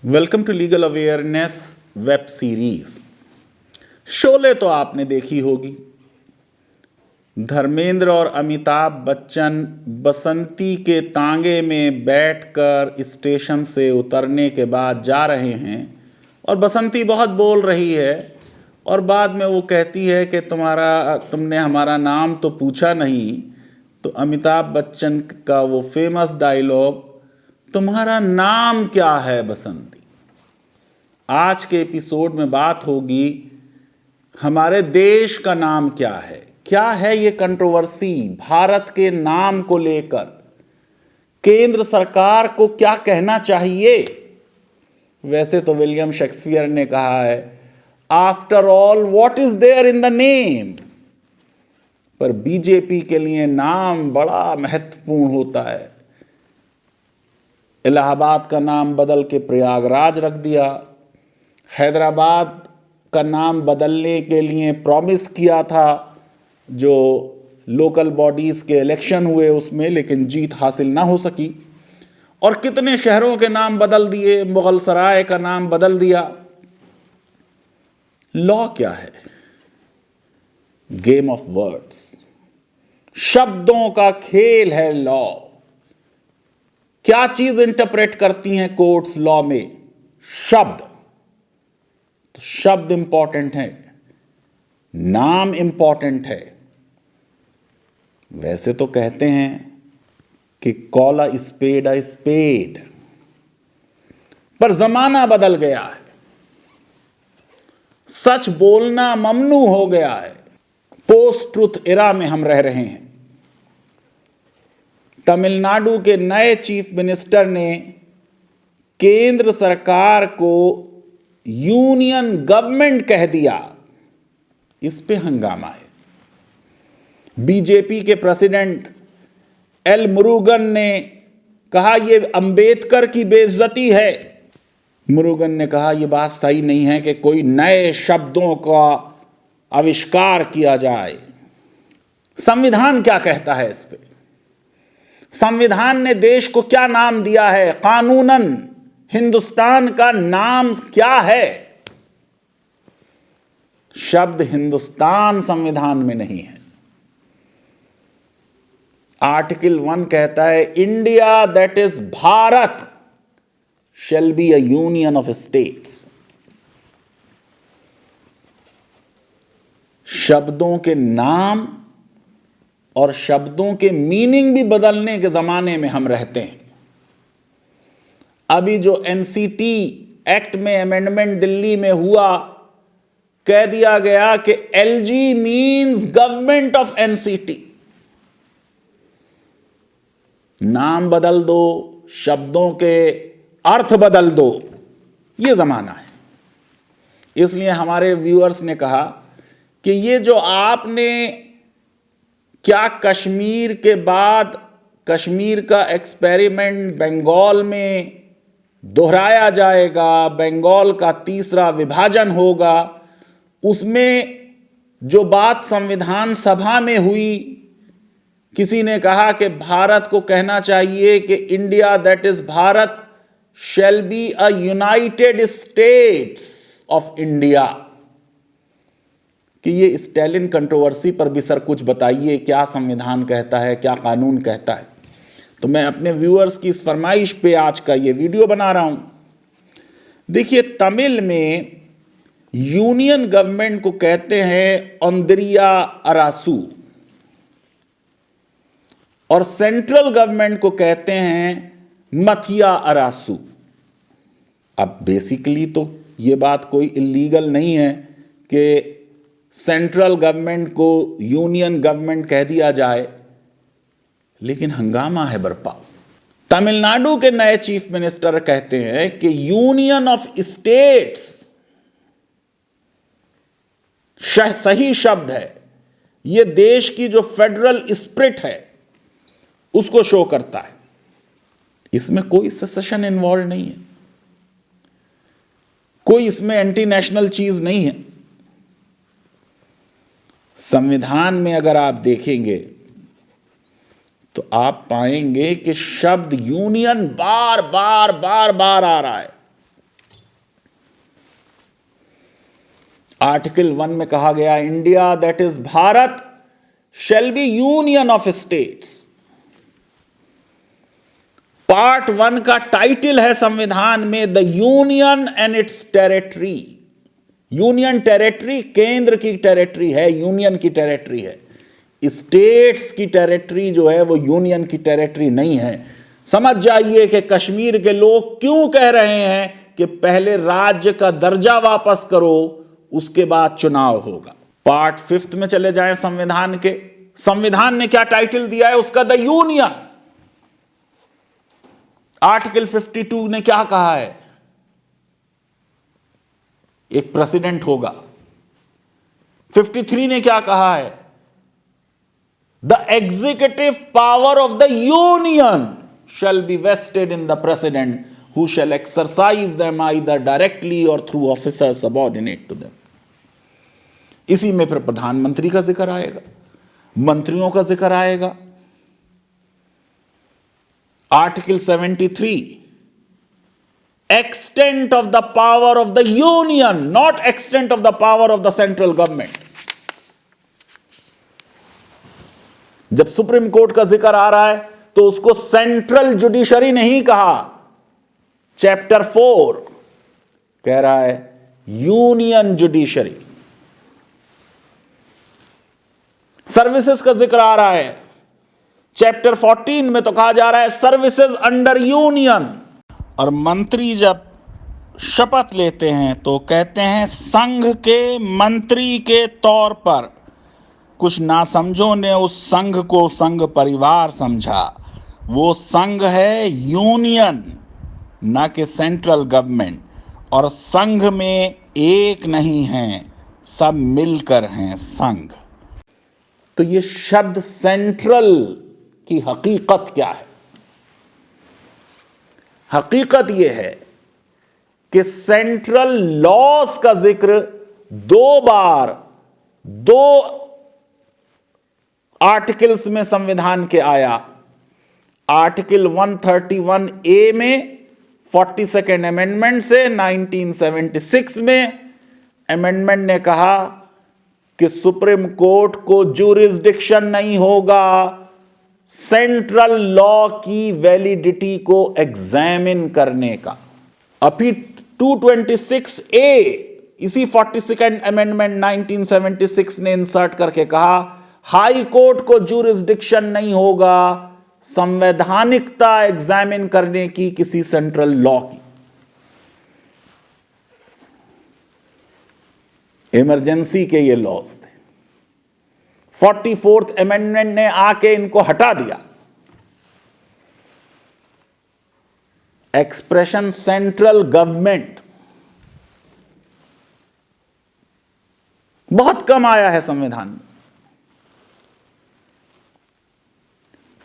Welcome to legal awareness web series. Sholay तो आपने देखी होगी। धर्मेंद्र और अमिताभ बच्चन बसंती के तांगे में बैठकर स्टेशन से उतरने के बाद जा रहे हैं और बसंती बहुत बोल रही है और बाद में वो कहती है कि तुमने हमारा नाम तो पूछा नहीं। तो अमिताभ बच्चन का वो फेमस डायलॉग, तुम्हारा नाम क्या है बसंती। आज के एपिसोड में बात होगी हमारे देश का नाम क्या है ये कंट्रोवर्सी भारत के नाम को लेकर। केंद्र सरकार को क्या कहना चाहिए। वैसे तो विलियम शेक्सपियर ने कहा है, after all what is there in the name. पर बीजेपी के लिए नाम बड़ा महत्वपूर्ण होता है। इलाहाबाद का नाम बदल के प्रयागराज रख दिया। हैदराबाद का नाम बदलने के लिए प्रॉमिस किया था जो लोकल बॉडीज़ के इलेक्शन हुए उसमें, लेकिन जीत हासिल ना हो सकी। और कितने शहरों के नाम बदल दिए, मुगल सराय का नाम बदल दिया। लॉ क्या है? गेम ऑफ वर्ड्स, शब्दों का खेल है लॉ। क्या चीज इंटरप्रेट करती हैं कोर्ट्स लॉ में? शब्द। तो शब्द इंपॉर्टेंट है, नाम इंपॉर्टेंट है। वैसे तो कहते हैं कि call a spade a spade, पर जमाना बदल गया है। सच बोलना ममनू हो गया है। पोस्ट ट्रुथ एरा में हम रह रहे हैं। तमिलनाडु के नए चीफ मिनिस्टर ने केंद्र सरकार को यूनियन गवर्नमेंट कह दिया। इस पे हंगामा है। बीजेपी के प्रेसिडेंट एल मुरुगन ने कहा यह अंबेडकर की बेइज्जती है। मुरुगन ने कहा यह बात सही नहीं है कि कोई नए शब्दों का आविष्कार किया जाए। संविधान क्या कहता है इस पे? संविधान ने देश को क्या नाम दिया है? कानूनन हिंदुस्तान का नाम क्या है? शब्द हिंदुस्तान संविधान में नहीं है। आर्टिकल 1 कहता है India that is Bharat shall be a union of states. शब्दों के नाम और शब्दों के मीनिंग भी बदलने के जमाने में हम रहते हैं। अभी जो एनसीटी एक्ट में अमेंडमेंट दिल्ली में हुआ, कह दिया गया कि LG means government of NCT. नाम बदल दो, शब्दों के अर्थ बदल दो, यह जमाना है। इसलिए हमारे व्यूअर्स ने कहा कि ये जो आपने क्या कश्मीर के बाद कश्मीर का एक्सपेरिमेंट बंगाल में दोहराया जाएगा, बंगाल का तीसरा विभाजन होगा, उसमें जो बात संविधान सभा में हुई, किसी ने कहा कि भारत को कहना चाहिए कि India that is Bharat shall be a United states of India. कि ये स्टैलिन कंट्रोवर्सी पर भी सर कुछ बताइए, क्या संविधान कहता है, क्या कानून कहता है। तो मैं अपने व्यूअर्स की इस फरमाइश पे आज का ये वीडियो बना रहा हूं। देखिए, तमिल में यूनियन गवर्नमेंट को कहते हैं ओंद्रिया अरासू और सेंट्रल गवर्नमेंट को कहते हैं मथिया अरासू। अब बेसिकली तो ये बात कोई इलीगल नहीं है कि सेंट्रल गवर्नमेंट को यूनियन गवर्नमेंट कह दिया जाए, लेकिन हंगामा है बरपा। तमिलनाडु के नए चीफ मिनिस्टर कहते हैं कि यूनियन ऑफ स्टेट्स सही शब्द है। यह देश की जो फेडरल स्पिरिट है उसको शो करता है। इसमें कोई सेसेशन इन्वॉल्व नहीं है, कोई इसमें एंटी नेशनल चीज नहीं है। संविधान में अगर आप देखेंगे तो आप पाएंगे कि शब्द यूनियन बार बार आ रहा है। आर्टिकल 1 में कहा गया India that is Bharat shall be union of states. Part 1 का टाइटल है संविधान में the union and it's territory. Union territory केंद्र की टेरिटरी है, यूनियन की टेरिटरी है। स्टेट्स की टेरिटरी जो है वो यूनियन की टेरिटरी नहीं है। समझ जाइए कि कश्मीर के लोग क्यों कह रहे हैं कि पहले राज्य का दर्जा वापस करो, उसके बाद चुनाव होगा। पार्ट 5 में चले जाएं संविधान के, संविधान ने क्या टाइटल दिया है उसका, द यूनियन। आर्टिकल 52 ने क्या कहा है, एक प्रेसिडेंट होगा। 53 ने क्या कहा है, the executive power of the union shall be vested in the president who shall exercise them either directly or through officers subordinate to them। इसी में फिर प्रधानमंत्री का जिक्र आएगा, मंत्रियों का जिक्र आएगा। Article 73 extent of the power of the union, not extent of the power of the central government। जब सुप्रीम कोर्ट का जिक्र आ रहा है तो उसको सेंट्रल जुडिशरी नहीं कहा। चैप्टर 4 कह रहा है यूनियन जुडिशरी। सर्विसेज का जिक्र आ रहा है, चैप्टर 14 में तो कहा जा रहा है सर्विसेज अंडर यूनियन। और मंत्री जब शपथ लेते हैं तो कहते हैं संघ के मंत्री के तौर पर। कुछ नासमझों ने उस संघ को संघ परिवार समझा। वो संघ है यूनियन, ना कि सेंट्रल गवर्नमेंट। और संघ में एक नहीं है, सब मिलकर हैं संघ। तो ये शब्द सेंट्रल की हकीकत क्या है? हकीकत यह है कि सेंट्रल लॉज का जिक्र 2 बार 2 आर्टिकल्स में संविधान के आया। आर्टिकल 131A में 42nd अमेंडमेंट से 1976 में अमेंडमेंट ने कहा कि सुप्रीम कोर्ट को ज्यूरिसडिक्शन नहीं होगा सेंट्रल लॉ की वैलिडिटी को एग्जामिन करने का। अभी 226A इसी 42nd अमेंडमेंट 1976 ने इंसर्ट करके कहा हाई कोर्ट को ज्यूरिसडिक्शन नहीं होगा संवैधानिकता एग्जामिन करने की किसी सेंट्रल लॉ की। इमरजेंसी के ये लॉज थे। 44th अमेंडमेंट ने आके इनको हटा दिया। एक्सप्रेशन सेंट्रल गवर्नमेंट बहुत कम आया है संविधान में।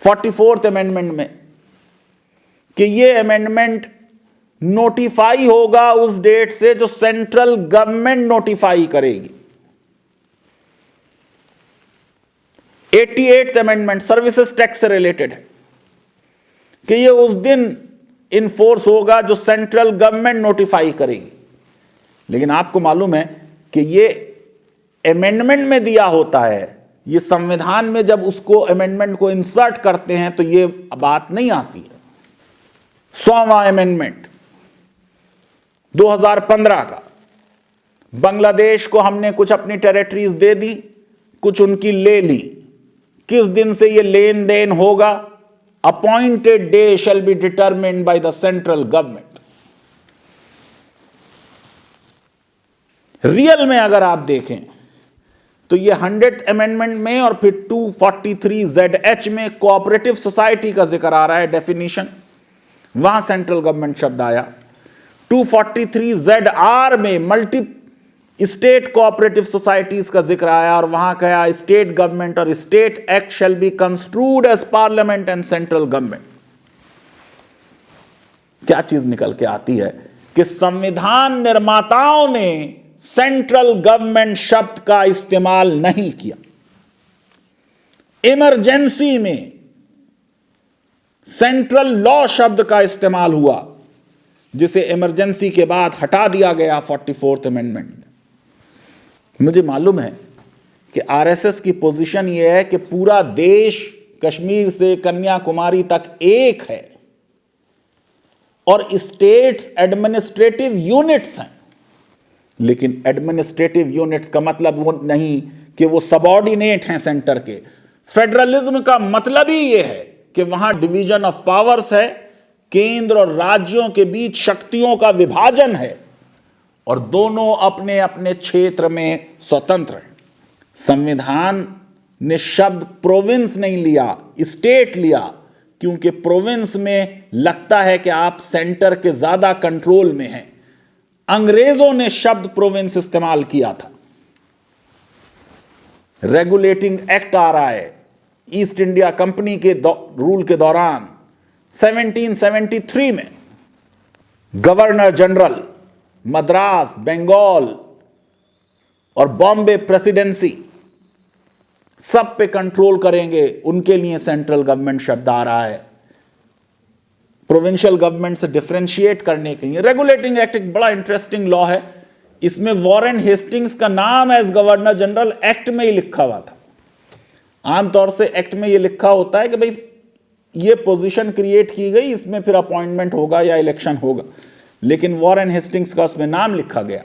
44th अमेंडमेंट में कि ये अमेंडमेंट नोटिफाई होगा उस डेट से जो सेंट्रल गवर्नमेंट नोटिफाई करेगी। 88th अमेंडमेंट सर्विसेज टैक्स से रिलेटेड है कि ये उस दिन इनफोर्स होगा जो सेंट्रल गवर्नमेंट नोटिफाई करेगी। लेकिन आपको मालूम है कि ये अमेंडमेंट में दिया होता है, ये संविधान में जब उसको अमेंडमेंट को इंसर्ट करते हैं तो ये बात नहीं आती है। 100वां अमेंडमेंट 2015 का, बांग्लादेश को हमने कुछ अपनी टेरिटरीज दे दी, कुछ उनकी ले ली। किस दिन से ये लेन देन होगा? Appointed day shall be determined by the central government. Real में अगर आप देखें तो ये 100th अमेंडमेंट में और फिर 243ZH में कोऑपरेटिव सोसाइटी का जिक्र आ रहा है, डेफिनेशन, वहां सेंट्रल गवर्नमेंट शब्द आया। 243ZR में मल्टी स्टेट कोऑपरेटिव सोसाइटीज का जिक्र आया और वहां कहा स्टेट गवर्नमेंट और state act shall be construed as parliament and central government. क्या चीज निकल के आती है कि संविधान निर्माताओं ने सेंट्रल गवर्नमेंट शब्द का इस्तेमाल नहीं किया। इमरजेंसी में सेंट्रल लॉ शब्द का इस्तेमाल हुआ, जिसे इमरजेंसी के बाद हटा दिया गया 44th अमेंडमेंट में। मुझे मालूम है कि आरएसएस की पोजीशन यह है कि पूरा देश कश्मीर से कन्याकुमारी तक एक है और स्टेट्स एडमिनिस्ट्रेटिव यूनिट्स हैं, लेकिन एडमिनिस्ट्रेटिव यूनिट्स का मतलब वो नहीं कि वो सबऑर्डिनेट हैं सेंटर के। फेडरलिज्म का मतलब ही ये है कि वहां डिवीजन ऑफ पावर्स है, केंद्र और राज्यों के बीच शक्तियों का विभाजन है और दोनों अपने अपने क्षेत्र में स्वतंत्र हैं। संविधान ने शब्द प्रोविंस नहीं लिया, स्टेट लिया, क्योंकि प्रोविंस में लगता है कि आप सेंटर के ज्यादा कंट्रोल में हैं। अंग्रेजों ने शब्द प्रोविंस इस्तेमाल किया था। रेगुलेटिंग एक्ट आ रहा है ईस्ट इंडिया कंपनी के रूल के दौरान 1773 में। गवर्नर जनरल मद्रास, बंगाल और बॉम्बे प्रेसिडेंसी सब पे कंट्रोल करेंगे, उनके लिए सेंट्रल गवर्नमेंट शब्द आ रहा है प्रोविंशियल गवर्नमेंट से डिफरेंशिएट करने के लिए। रेगुलेटिंग एक्ट एक बड़ा इंटरेस्टिंग लॉ है। इसमें वॉरेन हेस्टिंग्स का नाम एज गवर्नर जनरल एक्ट में ही लिखा हुआ था। आमतौर से एक्ट में यह लिखा होता है कि भाई ये पोजीशन क्रिएट की गई, इसमें फिर अपॉइंटमेंट होगा या इलेक्शन होगा, लेकिन वॉरेन हेस्टिंग्स का उसमें नाम लिखा गया।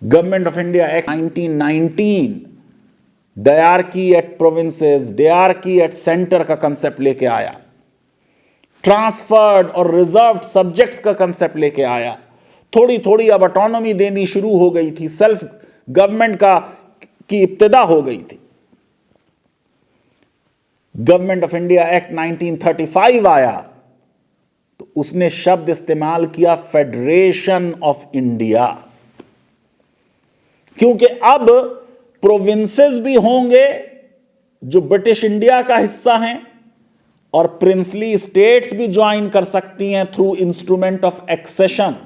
Government of India act 1919 dyarchy at provinces, dyarchy at centre का कंसेप्ट लेके आया। ट्रांसफर्ड और रिजर्व्ड सब्जेक्ट्स का कंसेप्ट लेके आया। थोड़ी थोड़ी अब ऑटोनॉमी देनी शुरू हो गई थी, सेल्फ गवर्नमेंट की इब्तिदा हो गई थी। गवर्नमेंट ऑफ इंडिया एक्ट 1935 आया तो उसने शब्द इस्तेमाल किया फेडरेशन ऑफ इंडिया, क्योंकि अब प्रोविंसेस भी होंगे जो ब्रिटिश इंडिया का हिस्सा हैं और प्रिंसली स्टेट्स भी ज्वाइन कर सकती हैं थ्रू इंस्ट्रूमेंट ऑफ एक्सेशन।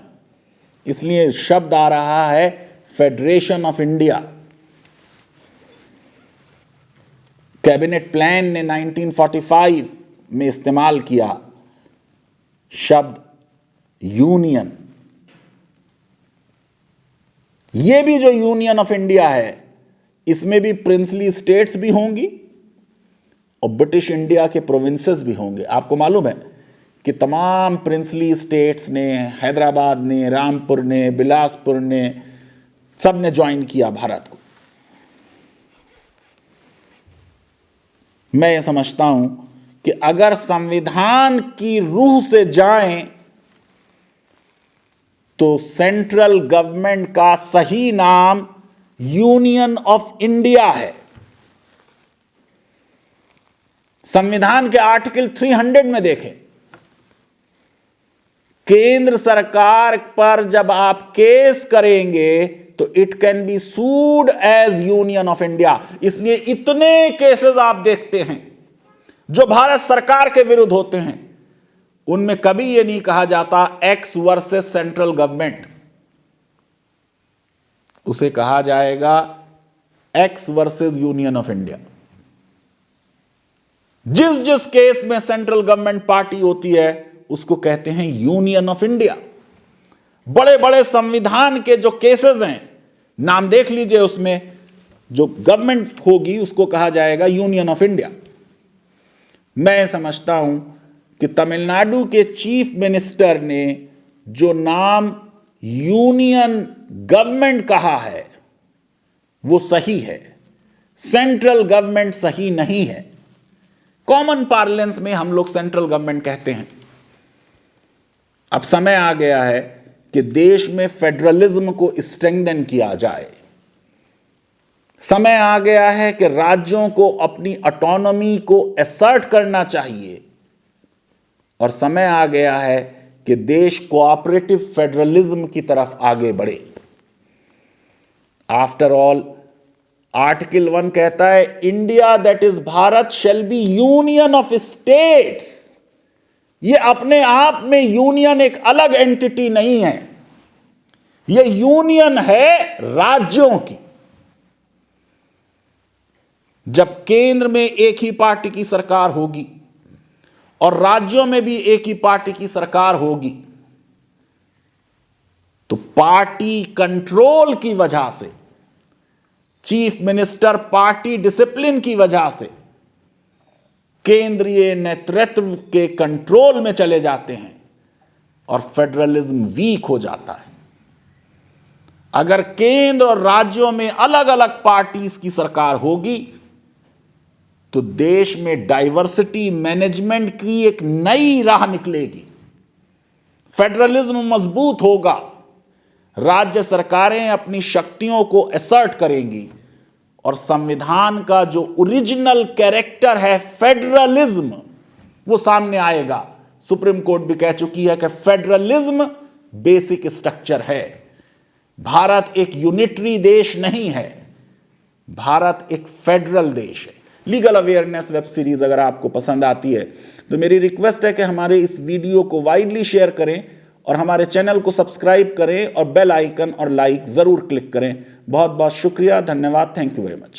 इसलिए शब्द आ रहा है federation of India. Cabinet plan ने 1945 में इस्तेमाल किया शब्द यूनियन। यह भी जो यूनियन ऑफ इंडिया है, इसमें भी प्रिंसली स्टेट्स भी होंगी और ब्रिटिश इंडिया के प्रोविंसेस भी होंगे। आपको मालूम है कि तमाम प्रिंसली स्टेट्स ने, हैदराबाद ने, रामपुर ने, बिलासपुर ने, सब ने ज्वाइन किया भारत को। मैं ये समझता हूं कि अगर संविधान की रूह से जाएं तो सेंट्रल गवर्नमेंट का सही नाम यूनियन ऑफ इंडिया है। संविधान के आर्टिकल 300 में देखें, केंद्र सरकार पर जब आप केस करेंगे तो it can be sued as union of India. इसलिए इतने केसेस आप देखते हैं जो भारत सरकार के विरुद्ध होते हैं, उनमें कभी यह नहीं कहा जाता एक्स वर्सेस सेंट्रल गवर्नमेंट, उसे कहा जाएगा x versus union of India. जिस जिस केस में सेंट्रल गवर्नमेंट पार्टी होती है उसको कहते हैं यूनियन ऑफ इंडिया। बड़े बड़े संविधान के जो केसेस हैं, नाम देख लीजिए, उसमें जो गवर्नमेंट होगी उसको कहा जाएगा यूनियन ऑफ इंडिया। मैं समझता हूं कि तमिलनाडु के चीफ मिनिस्टर ने जो नाम यूनियन गवर्नमेंट कहा है वो सही है, सेंट्रल गवर्नमेंट सही नहीं है। कॉमन पार्लेंस में हम लोग सेंट्रल गवर्नमेंट कहते हैं। अब समय आ गया है कि देश में फेडरलिज्म को स्ट्रेंथन किया जाए। समय आ गया है कि राज्यों को अपनी ऑटोनॉमी को असर्ट करना चाहिए और समय आ गया है कि देश कोऑपरेटिव फेडरलिज्म की तरफ आगे बढ़े। आफ्टर ऑल आर्टिकल 1 कहता है India that is Bharat shall be union of states. ये अपने आप में यूनियन एक अलग एंटिटी नहीं है, ये यूनियन है राज्यों की। जब केंद्र में एक ही पार्टी की सरकार होगी और राज्यों में भी एक ही पार्टी की सरकार होगी तो पार्टी कंट्रोल की वजह से, चीफ मिनिस्टर पार्टी डिसिप्लिन की वजह से केंद्रीय नेतृत्व के कंट्रोल में चले जाते हैं और फेडरलिज्म वीक हो जाता है। अगर केंद्र और राज्यों में अलग अलग पार्टीज की सरकार होगी तो देश में डाइवर्सिटी मैनेजमेंट की एक नई राह निकलेगी, फेडरलिज्म मजबूत होगा, राज्य सरकारें अपनी शक्तियों को असर्ट करेंगी और संविधान का जो ओरिजिनल कैरेक्टर है फेडरलिज्म वो सामने आएगा। सुप्रीम कोर्ट भी कह चुकी है कि फेडरलिज्म बेसिक स्ट्रक्चर है। भारत एक यूनिटरी देश नहीं है, भारत एक फेडरल देश है। लीगल अवेयरनेस वेब सीरीज अगर आपको पसंद आती है तो मेरी रिक्वेस्ट है कि हमारे इस वीडियो को वाइडली शेयर करें और हमारे चैनल को सब्सक्राइब करें और बेल आइकन और लाइक जरूर क्लिक करें। बहुत बहुत शुक्रिया, धन्यवाद, थैंक यू वेरी मच।